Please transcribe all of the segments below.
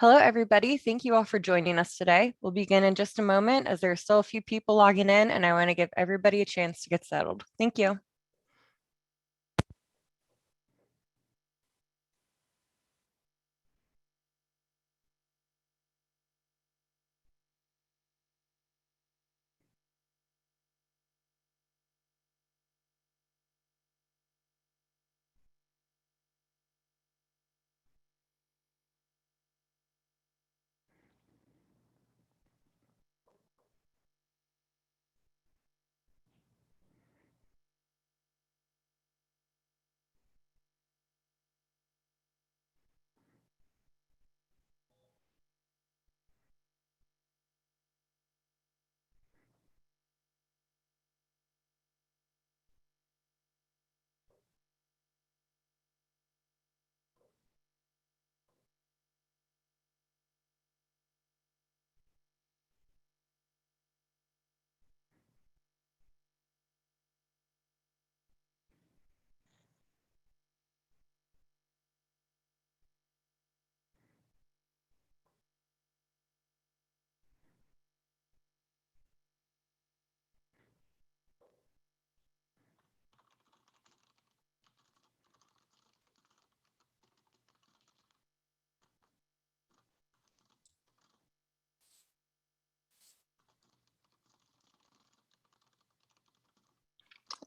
Hello, everybody. Thank you all for joining us today. We'll begin in just a moment as there are still a few people logging in, and I want to give everybody a chance to get settled. Thank you.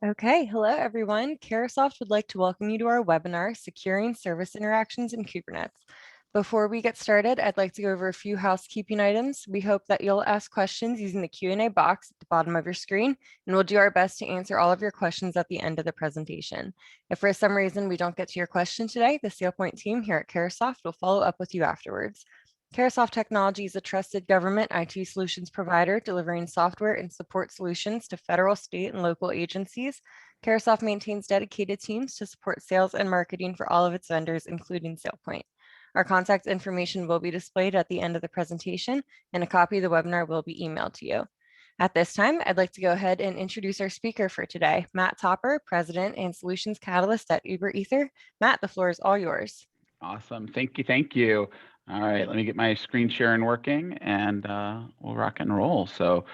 Okay, hello everyone. Carahsoft would like to welcome you to our webinar, Securing Service Interactions in Kubernetes. Before we get started, I'd like to go over a few housekeeping items. We hope that you'll ask questions using the Q&A box at the bottom of your screen, and we'll do our best to answer all of your questions at the end of the presentation. If for some reason we don't get to your question today, the SailPoint team here at Carahsoft will follow up with you afterwards. Carahsoft Technology is a trusted government IT solutions provider delivering software and support solutions to federal, state, and local agencies. Carahsoft maintains dedicated teams to support sales and marketing for all of its vendors, including SailPoint. Our contact information will be displayed at the end of the presentation, and a copy of the webinar will be emailed to you. At this time, I'd like to go ahead and introduce our speaker for today, Matt Topper, President and Solutions Catalyst at Uber Ether. Matt, the floor is all yours. Awesome. Thank you. Thank you. All right, let me get my screen sharing working and we'll rock and roll. So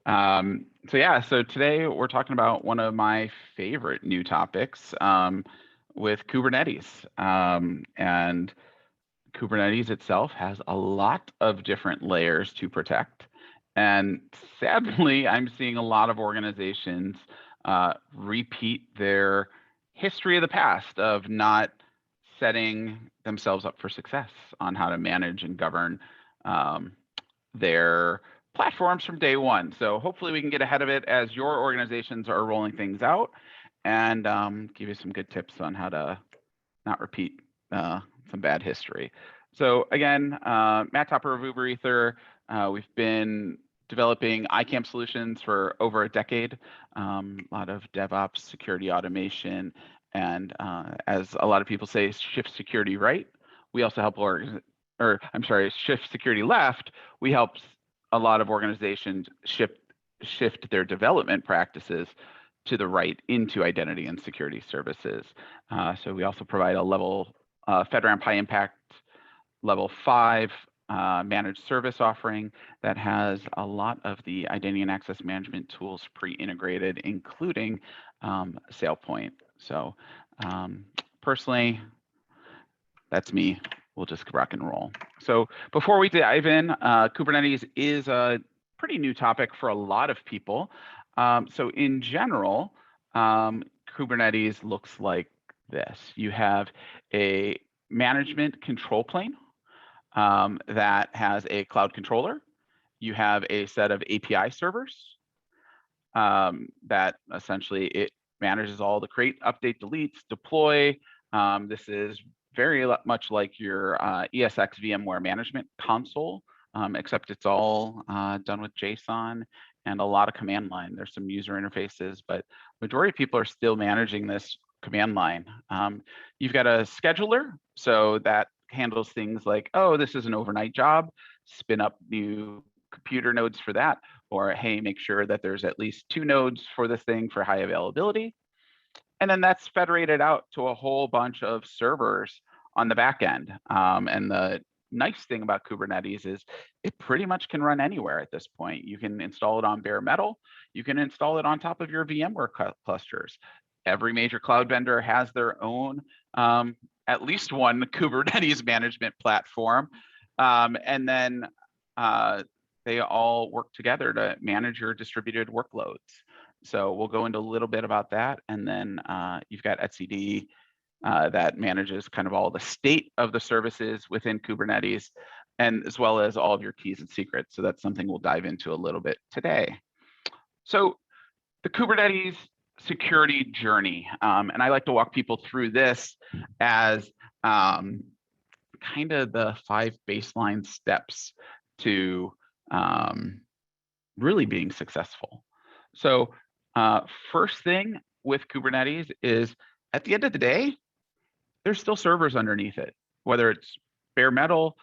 today we're talking about one of my favorite new topics with Kubernetes. And Kubernetes itself has a lot of different layers to protect. And sadly, I'm seeing a lot of organizations repeat their history of the past of not setting themselves up for success on how to manage and govern their platforms from day one. So hopefully we can get ahead of it as your organizations are rolling things out and give you some good tips on how to not repeat some bad history. So again, Matt Topper of Uber Ether. We've been developing IAM solutions for over a decade, a lot of DevOps, security automation, and as a lot of people say, shift security right. We also help shift security left. We help a lot of organizations shift their development practices to the right into identity and security services. So we also provide a level FedRAMP high impact level 5 managed service offering that has a lot of the identity and access management tools pre-integrated, including SailPoint. So personally, that's me. We'll just rock and roll. So before we dive in, Kubernetes is a pretty new topic for a lot of people. So in general, Kubernetes looks like this. You have a management control plane that has a cloud controller. You have a set of API servers that essentially it manages all the create, update, deletes, deploy. This is very much like your ESX VMware management console, except it's all done with JSON and a lot of command line. There's some user interfaces, but majority of people are still managing this command line. You've got a scheduler, so that handles things like, oh, this is an overnight job, spin up new computer nodes for that, or hey, make sure that there's at least 2 nodes for this thing for high availability. And then that's federated out to a whole bunch of servers on the back end. And the nice thing about Kubernetes is it pretty much can run anywhere at this point. You can install it on bare metal. You can install it on top of your VMware clusters. Every major cloud vendor has their own, at least one Kubernetes management platform. And then they all work together to manage your distributed workloads. So we'll go into a little bit about that. And then you've got etcd that manages kind of all the state of the services within Kubernetes, and as well as all of your keys and secrets. So that's something we'll dive into a little bit today. So the Kubernetes security journey, and I like to walk people through this as kind of the 5 baseline steps to really being successful. So first thing with Kubernetes is, at the end of the day, there's still servers underneath it, whether it's bare metal,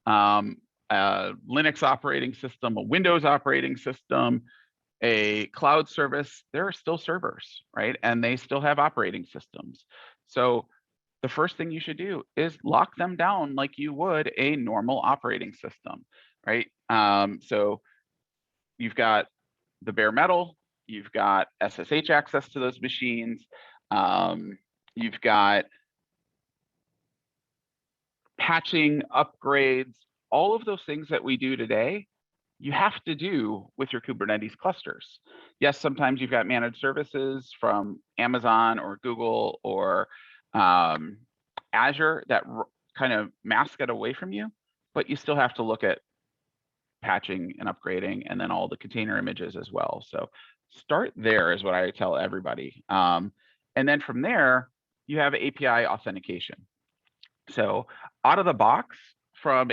a Linux operating system, a Windows operating system, a cloud service, there are still servers, right? And they still have operating systems. So the first thing you should do is lock them down like you would a normal operating system, right? So you've got the bare metal, you've got SSH access to those machines, you've got patching, upgrades, all of those things that we do today, you have to do with your Kubernetes clusters. Yes, sometimes you've got managed services from Amazon or Google or Azure that kind of mask it away from you, but you still have to look at patching and upgrading, and then all the container images as well. So start there is what I tell everybody. And then from there, you have API authentication. So out of the box from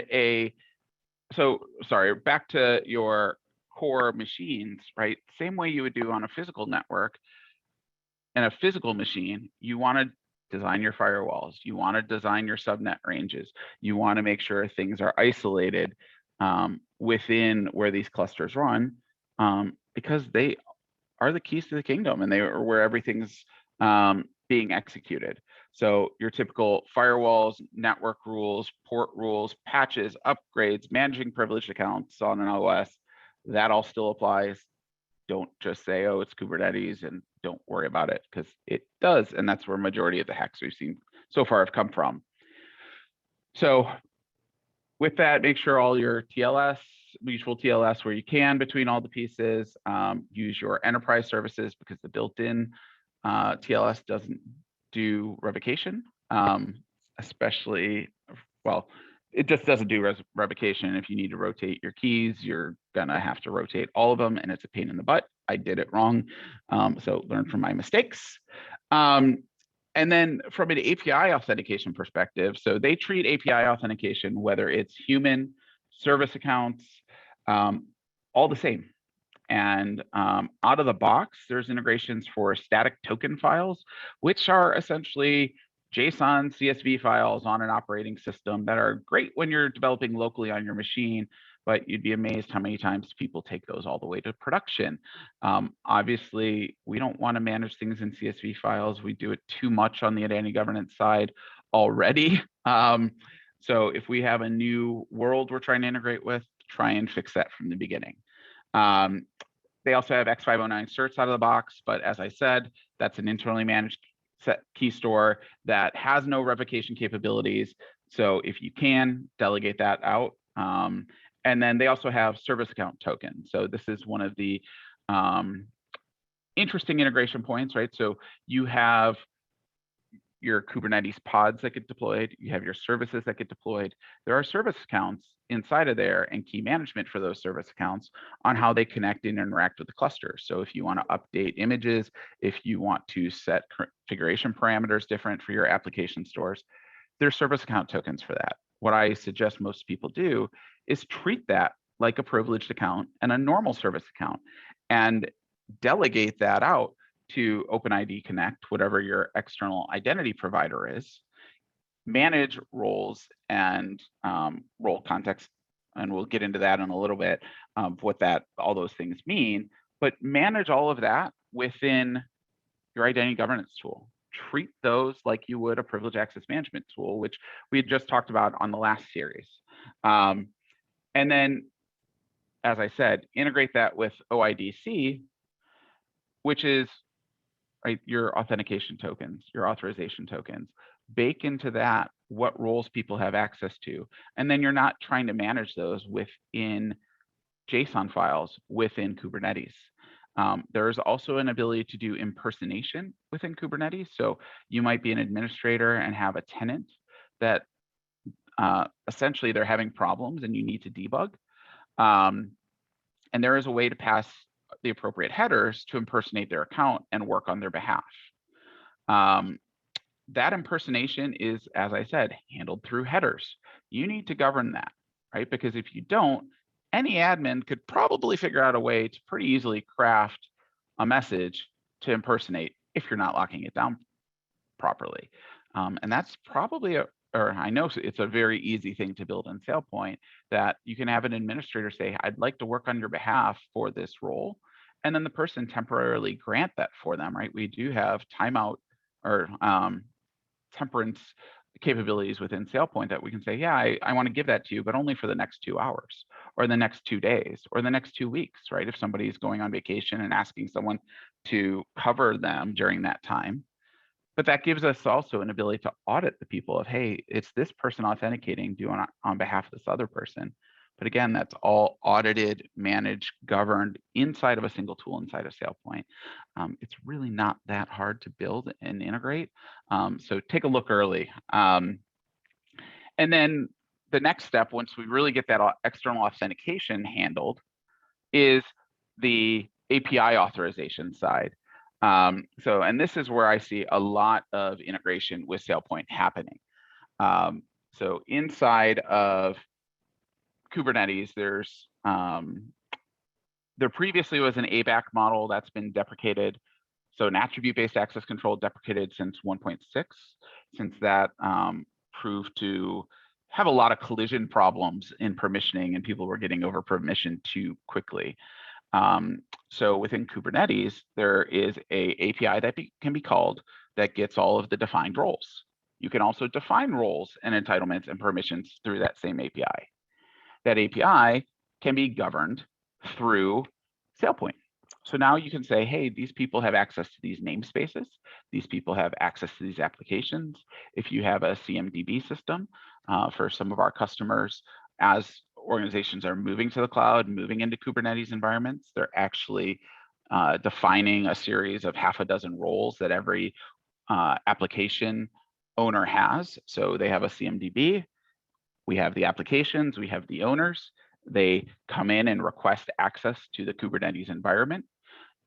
back to your core machines, right? Same way you would do on a physical network. In a physical machine, you want to design your firewalls. You want to design your subnet ranges. You want to make sure things are isolated within where these clusters run, because they are the keys to the kingdom, and they are where everything's being executed. So your typical firewalls, network rules, port rules, patches, upgrades, managing privileged accounts on an OS, that all still applies. Don't just say, oh, it's Kubernetes, and don't worry about it, because it does. And that's where majority of the hacks we've seen so far have come from. So with that, make sure all your TLS, mutual TLS where you can between all the pieces. Use your enterprise services, because the built-in TLS doesn't do revocation, especially, well, it just doesn't do revocation. If you need to rotate your keys, you're gonna have to rotate all of them, and it's a pain in the butt. I did it wrong, so learn from my mistakes. And then from an API authentication perspective, so they treat API authentication, whether it's human, service accounts, all the same. And out of the box, there's integrations for static token files, which are essentially JSON CSV files on an operating system that are great when you're developing locally on your machine, but you'd be amazed how many times people take those all the way to production. Obviously, we don't want to manage things in CSV files. We do it too much on the identity governance side already. So if we have a new world we're trying to integrate with, try and fix that from the beginning. They also have X509 certs out of the box, but as I said, that's an internally managed set key store that has no revocation capabilities. So if you can, delegate that out. And then they also have service account tokens. So this is one of the interesting integration points, right? So you have your Kubernetes pods that get deployed, you have your services that get deployed. There are service accounts inside of there and key management for those service accounts on how they connect and interact with the cluster. So if you want to update images, if you want to set configuration parameters different for your application stores, there's service account tokens for that. What I suggest most people do is treat that like a privileged account and a normal service account, and delegate that out to OpenID Connect, whatever your external identity provider is, manage roles and role context, and we'll get into that in a little bit, what all those things mean, but manage all of that within your identity governance tool. treat those like you would a privileged access management tool, which we had just talked about on the last series. And then, as I said, integrate that with OIDC, which is right, your authentication tokens, your authorization tokens. Bake into that what roles people have access to. And then you're not trying to manage those within JSON files within Kubernetes. There is also an ability to do impersonation within Kubernetes. So you might be an administrator and have a tenant that essentially they're having problems and you need to debug. And there is a way to pass the appropriate headers to impersonate their account and work on their behalf. That impersonation is, as I said, handled through headers. You need to govern that, right? Because if you don't, any admin could probably figure out a way to pretty easily craft a message to impersonate if you're not locking it down properly. And that's probably or I know it's a very easy thing to build in SailPoint, that you can have an administrator say, I'd like to work on your behalf for this role. And then the person temporarily grant that for them, right? We do have timeout or temperance capabilities within SailPoint that we can say, yeah, I want to give that to you, but only for the next 2 hours or the next 2 days or the next 2 weeks, right? If somebody's going on vacation and asking someone to cover them during that time. But that gives us also an ability to audit the people of, hey, it's this person authenticating doing on behalf of this other person. But again, that's all audited, managed, governed inside of a single tool inside of SailPoint. It's really not that hard to build and integrate. So take a look early. And then the next step, once we really get that external authentication handled, is the API authorization side. And this is where I see a lot of integration with SailPoint happening. So inside of Kubernetes, there previously was an ABAC model that's been deprecated. So an attribute-based access control deprecated since 1.6, since that proved to have a lot of collision problems in permissioning and people were getting over permission too quickly. So within Kubernetes, there is a API that can be called that gets all of the defined roles. You can also define roles and entitlements and permissions through that same API. That API can be governed through SailPoint. So now you can say, hey, these people have access to these namespaces. These people have access to these applications. If you have a CMDB system for some of our customers, as organizations are moving to the cloud, moving into Kubernetes environments, they're actually defining a series of half a dozen roles that every application owner has. So they have a CMDB, we have the applications, we have the owners. They come in and request access to the Kubernetes environment.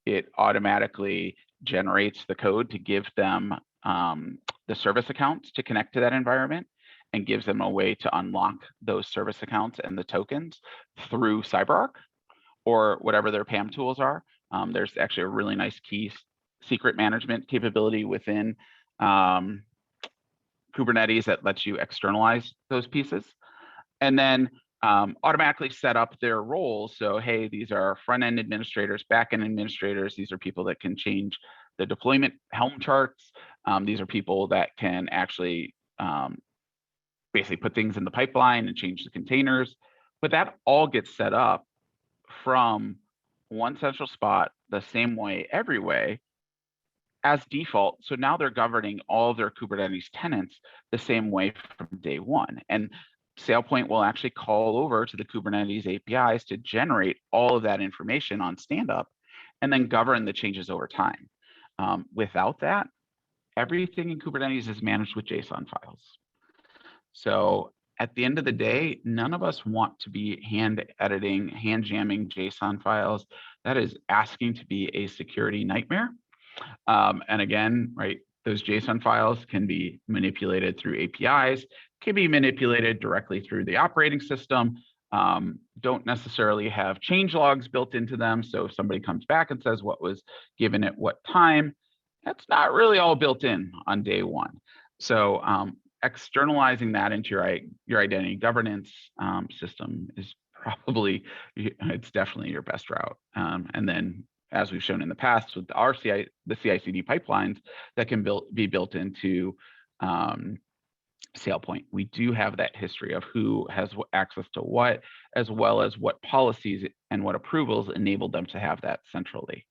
It automatically generates the code to give them the service accounts to connect to that environment and gives them a way to unlock those service accounts and the tokens through CyberArk or whatever their PAM tools are. There's actually a really nice key secret management capability within Kubernetes that lets you externalize those pieces. And then automatically set up their roles. So, hey, these are front-end administrators, back-end administrators. These are people that can change the deployment Helm charts. These are people that can actually basically put things in the pipeline and change the containers. But that all gets set up from one central spot, the same way, every way, as default. So now they're governing all of their Kubernetes tenants the same way from day one. And SailPoint will actually call over to the Kubernetes APIs to generate all of that information on standup and then govern the changes over time. Without that, everything in Kubernetes is managed with JSON files. So at the end of the day, none of us want to be hand editing, hand jamming JSON files. That is asking to be a security nightmare. And again, right, those JSON files can be manipulated through APIs, can be manipulated directly through the operating system, don't necessarily have change logs built into them. So if somebody comes back and says what was given at what time, that's not really all built in on day one. So externalizing that into your identity governance system is probably, it's definitely your best route. And then as we've shown in the past with our the CI/CD pipelines that can be built into SailPoint. We do have that history of who has access to what, as well as what policies and what approvals enabled them to have that centrally.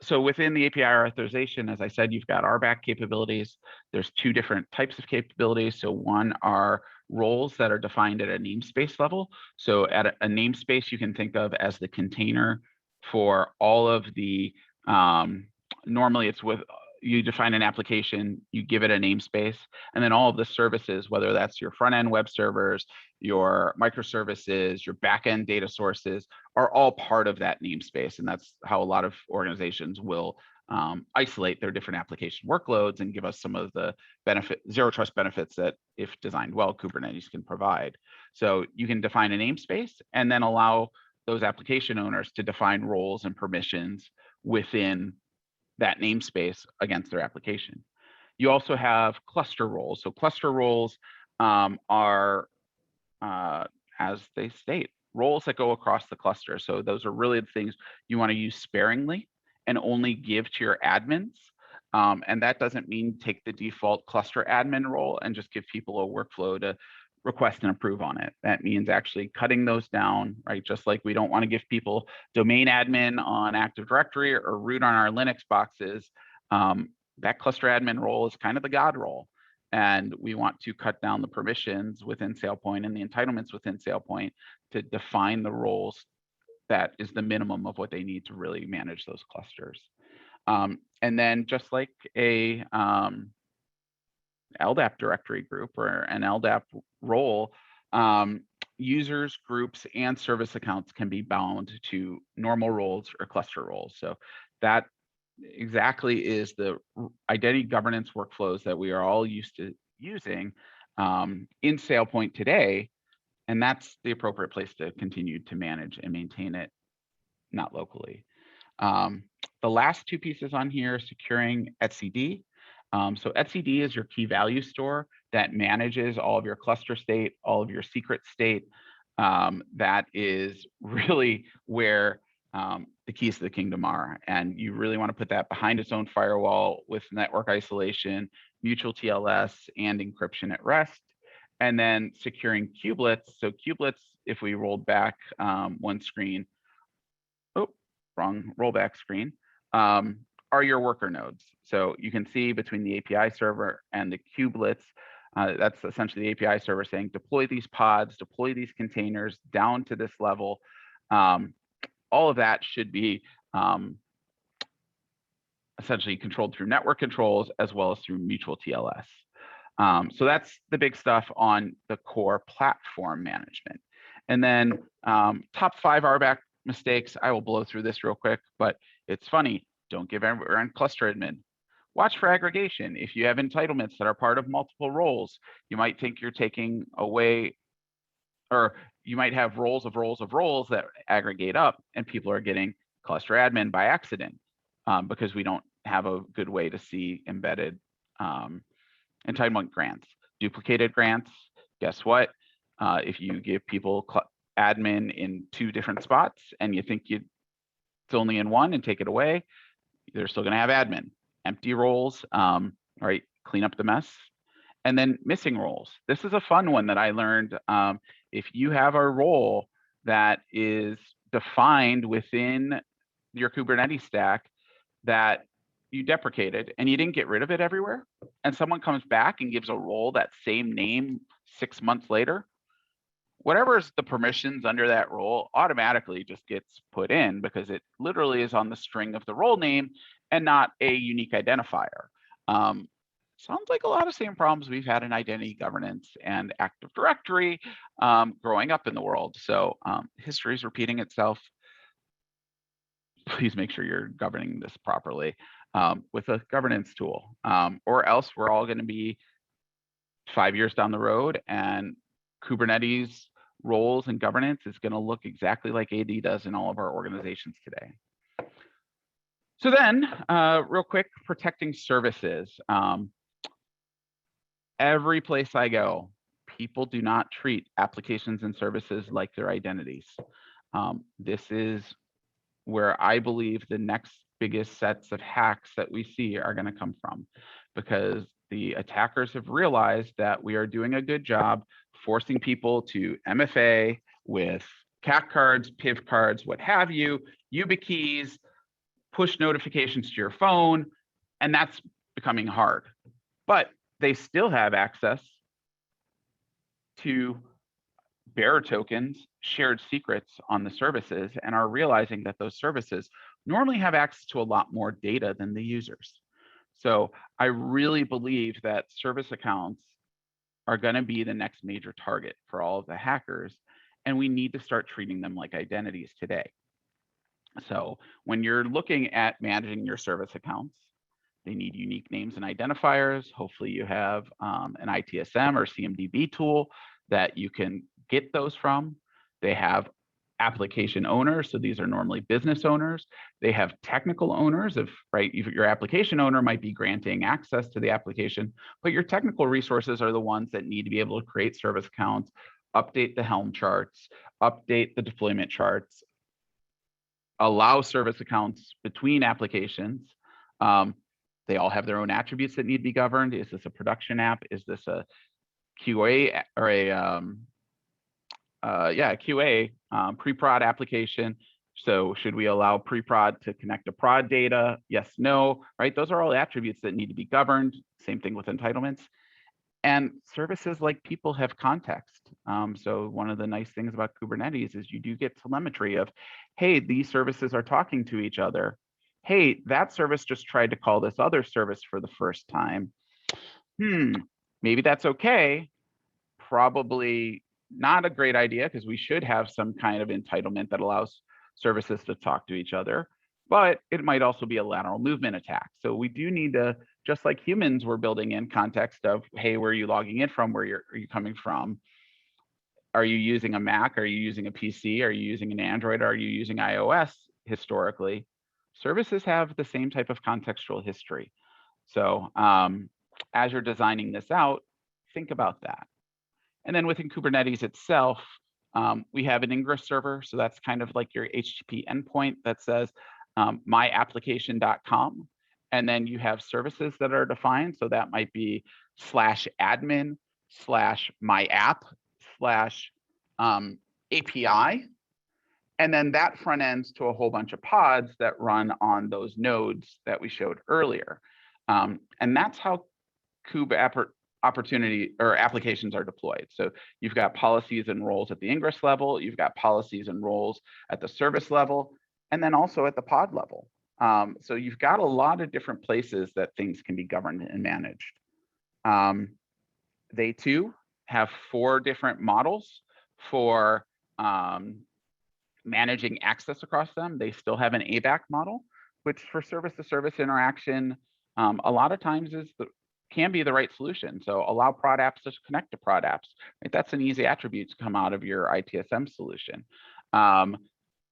So within the API authorization, as I said, you've got RBAC capabilities. There's two different types of capabilities. So one are roles that are defined at a namespace level. So at a namespace, you can think of as the container for all of the, normally it's with, you define an application, you give it a namespace, and then all of the services, whether that's your front end web servers, your microservices, your backend data sources, are all part of that namespace. And that's how a lot of organizations will isolate their different application workloads and give us some of the zero trust benefits that, if designed well, Kubernetes can provide. So you can define a namespace and then allow those application owners to define roles and permissions within that namespace against their application. You also have cluster roles. So cluster roles are, as they state, roles that go across the cluster. So those are really the things you want to use sparingly and only give to your admins. And that doesn't mean take the default cluster admin role and just give people a workflow to request and approve on it. That means actually cutting those down, right? Just like we don't want to give people domain admin on Active Directory or root on our Linux boxes. That cluster admin role is kind of the God role. And we want to cut down the permissions within SailPoint and the entitlements within SailPoint to define the roles that is the minimum of what they need to really manage those clusters. And then just like a LDAP directory group or an LDAP role, users, groups, and service accounts can be bound to normal roles or cluster roles. So that exactly is the identity governance workflows that we are all used to using in SailPoint today. And that's the appropriate place to continue to manage and maintain it, not locally. The last two pieces on here, securing etcd. So etcd is your key value store that manages all of your cluster state, all of your secret state. That is really where the keys to the kingdom are. And you really want to put that behind its own firewall with network isolation, mutual TLS, and encryption at rest. And then securing kubelets. So kubelets, if we rolled back one screen, wrong rollback screen, are your worker nodes. So you can see between the API server and the kubelets, that's essentially the API server saying, deploy these pods, deploy these containers down to this level. All of that should be essentially controlled through network controls as well as through mutual TLS. So that's the big stuff on the core platform management. And then top 5 RBAC mistakes. I will blow through this real quick, but it's funny. Don't give everyone cluster admin. Watch for aggregation. If you have entitlements that are part of multiple roles, you might think you're taking away, or you might have roles of roles of roles that aggregate up, and people are getting cluster admin by accident because we don't have a good way to see embedded entitlement grants. Duplicated grants, guess what? If you give people admin in 2 different spots and you think it's only in one and take it away, they're still going to have admin. Empty roles, right? Clean up the mess. And then missing roles. This is a fun one that I learned. If you have a role that is defined within your Kubernetes stack that you deprecated and you didn't get rid of it everywhere, and someone comes back and gives a role that same name 6 months later, whatever is the permissions under that role automatically just gets put in because it literally is on the string of the role name and not a unique identifier. Sounds like a lot of same problems we've had in identity governance and Active Directory growing up in the world. So history is repeating itself. Please make sure you're governing this properly with a governance tool, or else we're all going to be 5 years down the road and Kubernetes roles and governance is going to look exactly like AD does in all of our organizations today. So then, real quick, protecting services. Every place I go, people do not treat applications and services like their identities. This is where I believe the next biggest sets of hacks that we see are going to come from, because the attackers have realized that we are doing a good job forcing people to MFA with CAC cards, PIV cards, what have you, YubiKeys, push notifications to your phone, and that's becoming hard. But they still have access to bearer tokens, shared secrets on the services, and are realizing that those services normally have access to a lot more data than the users. So I really believe that service accounts are going to be the next major target for all of the hackers, and we need to start treating them like identities today. So when you're looking at managing your service accounts, they need unique names and identifiers. Hopefully you have an ITSM or CMDB tool that you can get those from. They have application owners, so these are normally business owners. They have technical owners, your application owner might be granting access to the application, but your technical resources are the ones that need to be able to create service accounts, update the Helm charts, update the deployment charts, allow service accounts between applications. They all have their own attributes that need to be governed. Is this a production app? Is this a QA or a QA pre-prod application? So should we allow pre-prod to connect to prod data? Yes, no, right? Those are all attributes that need to be governed. Same thing with entitlements. And services like people have context. So one of the nice things about Kubernetes is you do get telemetry of, hey, these services are talking to each other. Hey, that service just tried to call this other service for the first time. Maybe that's okay. Probably not a great idea, because we should have some kind of entitlement that allows services to talk to each other, but it might also be a lateral movement attack. So we do need to, just like humans, we're building in context of, hey, where are you logging in from? Where are you coming from? Are you using a Mac? Are you using a PC? Are you using an Android? Are you using iOS historically? Services have the same type of contextual history. So as you're designing this out, think about that. And then within Kubernetes itself, we have an Ingress server. So that's kind of like your HTTP endpoint that says myapplication.com. And then you have services that are defined. So that might be /admin/myapp/API. And then that front ends to a whole bunch of pods that run on those nodes that we showed earlier. And that's how opportunity or applications are deployed. So you've got policies and roles at the Ingress level, you've got policies and roles at the service level, and then also at the pod level. So you've got a lot of different places that things can be governed and managed. They too have 4 different models for managing access across them. They still have an ABAC model, which for service-to-service interaction, a lot of times can be the right solution. So allow prod apps to connect to prod apps. Right? That's an easy attribute to come out of your ITSM solution.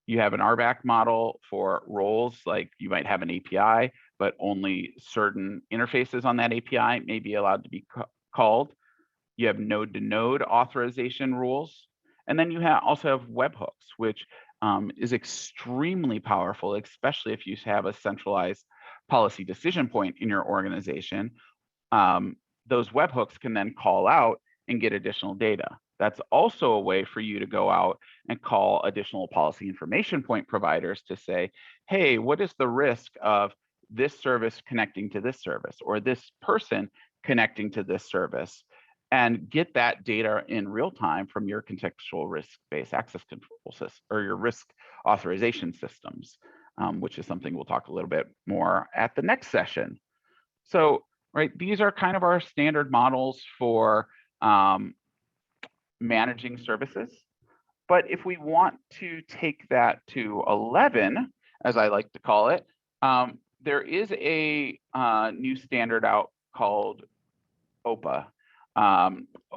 You have an RBAC model for roles, like you might have an API, but only certain interfaces on that API may be allowed to be called. You have node-to-node authorization rules. And then you also have webhooks, which is extremely powerful, especially if you have a centralized policy decision point in your organization. Those webhooks can then call out and get additional data. That's also a way for you to go out and call additional policy information point providers to say, hey, what is the risk of this service connecting to this service, or this person connecting to this service? And get that data in real time from your contextual risk-based access control system or your risk authorization systems, which is something we'll talk a little bit more at the next session. So, right, these are kind of our standard models for managing services. But if we want to take that to 11, as I like to call it, there is a new standard out called OPA,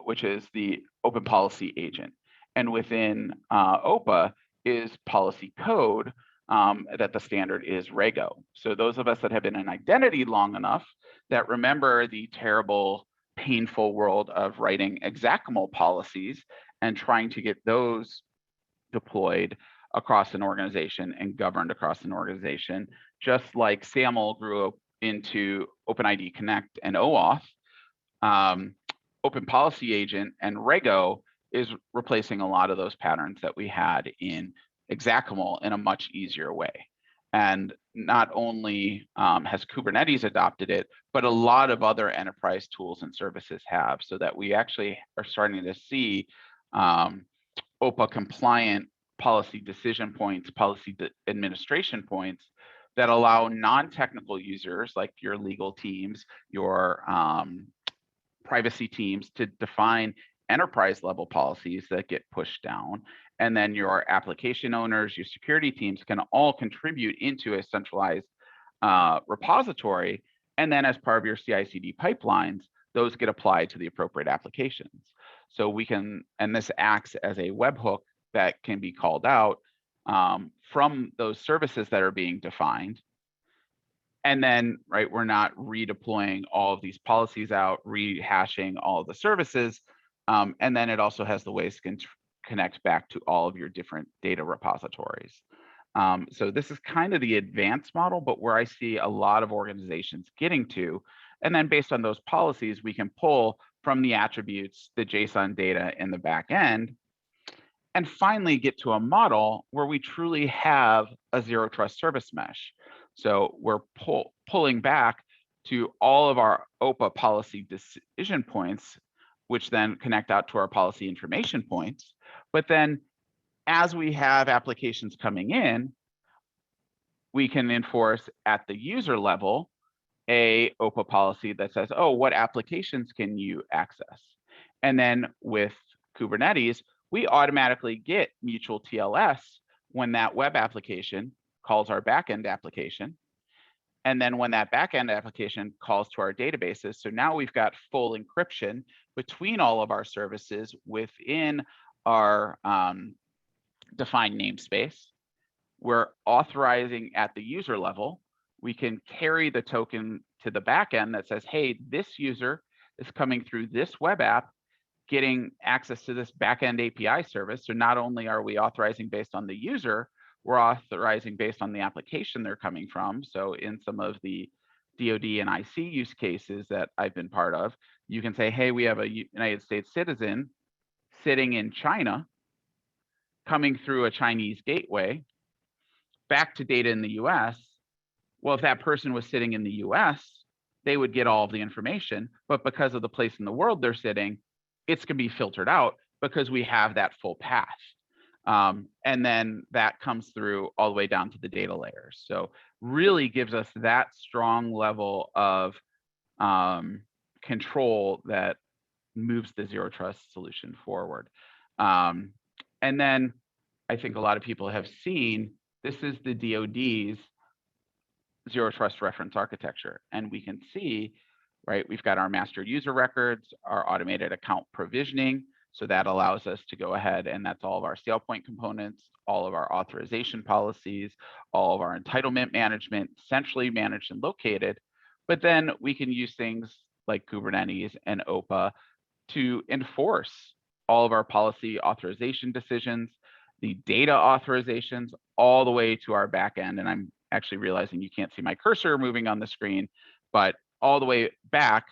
which is the Open Policy Agent. And within OPA is policy code that the standard is Rego. So those of us that have been in identity long enough that remember the terrible, painful world of writing executable policies and trying to get those deployed across an organization and governed across an organization, just like SAML grew up into OpenID Connect and OAuth. Open Policy Agent and Rego is replacing a lot of those patterns that we had in XACML in a much easier way. And not only has Kubernetes adopted it, but a lot of other enterprise tools and services have, so that we actually are starting to see OPA compliant policy decision points, policy administration points that allow non-technical users like your legal teams, your privacy teams to define enterprise level policies that get pushed down. And then your application owners, your security teams can all contribute into a centralized repository. And then as part of your CI/CD pipelines, those get applied to the appropriate applications. So we can, and this acts as a webhook that can be called out from those services that are being defined. And then, right, we're not redeploying all of these policies out, rehashing all of the services. And then it also has the ways to connect back to all of your different data repositories. So this is kind of the advanced model, but where I see a lot of organizations getting to. And then based on those policies, we can pull from the attributes, the JSON data in the back end, and finally get to a model where we truly have a zero trust service mesh. So we're pulling back to all of our OPA policy decision points, which then connect out to our policy information points. But then as we have applications coming in, we can enforce at the user level a OPA policy that says, oh, what applications can you access? And then with Kubernetes, we automatically get mutual TLS when that web application calls our backend application. And then when that backend application calls to our databases, so now we've got full encryption between all of our services within our defined namespace. We're authorizing at the user level. We can carry the token to the backend that says, hey, this user is coming through this web app, getting access to this backend API service. So not only are we authorizing based on the user, we're authorizing based on the application they're coming from. So in some of the DoD and IC use cases that I've been part of, you can say, hey, we have a United States citizen sitting in China, coming through a Chinese gateway, back to data in the US. Well, if that person was sitting in the US, they would get all of the information, but because of the place in the world they're sitting, it's going to be filtered out because we have that full path. And then that comes through all the way down to the data layers. So really gives us that strong level of control that moves the zero trust solution forward. And then I think a lot of people have seen, this is the DoD's zero trust reference architecture. And we can see, right, we've got our master user records, our automated account provisioning. So that allows us to go ahead, and that's all of our SailPoint components, all of our authorization policies, all of our entitlement management, centrally managed and located. But then we can use things like Kubernetes and OPA to enforce all of our policy authorization decisions, the data authorizations, all the way to our backend. And I'm actually realizing you can't see my cursor moving on the screen, but all the way back,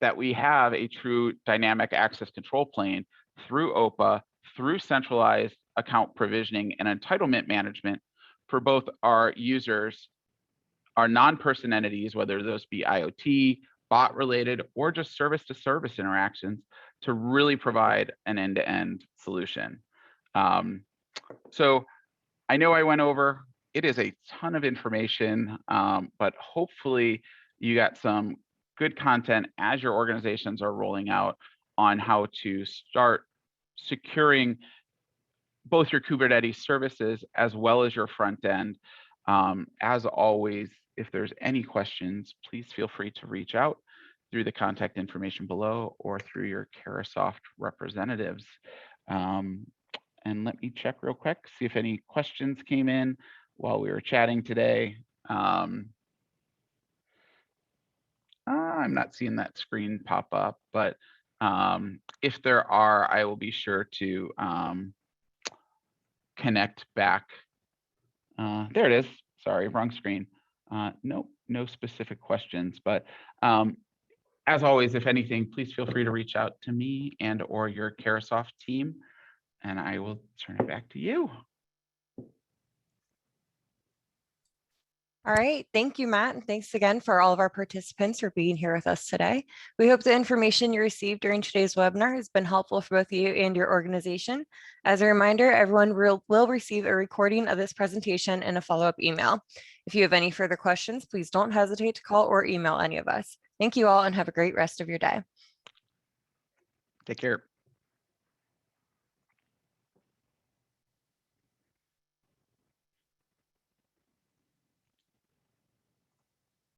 that we have a true dynamic access control plane through OPA, through centralized account provisioning and entitlement management for both our users, our non-person entities, whether those be IoT, bot related, or just service to service interactions, to really provide an end-to-end solution. So I know I went over, it is a ton of information, but hopefully you got some good content as your organizations are rolling out on how to start securing both your Kubernetes services as well as your front end. As always, if there's any questions, please feel free to reach out through the contact information below or through your Carahsoft representatives. And let me check real quick, see if any questions came in while we were chatting today. I'm not seeing that screen pop up, but if there are, I will be sure to connect back. There it is. Sorry, wrong screen. Nope, no specific questions, but as always, if anything, please feel free to reach out to me and or your Carahsoft team, and I will turn it back to you. All right, thank you, Matt, and thanks again for all of our participants for being here with us today. We hope the information you received during today's webinar has been helpful for both you and your organization. As a reminder, everyone will receive a recording of this presentation and a follow-up email. If you have any further questions, please don't hesitate to call or email any of us. Thank you all and have a great rest of your day. Take care.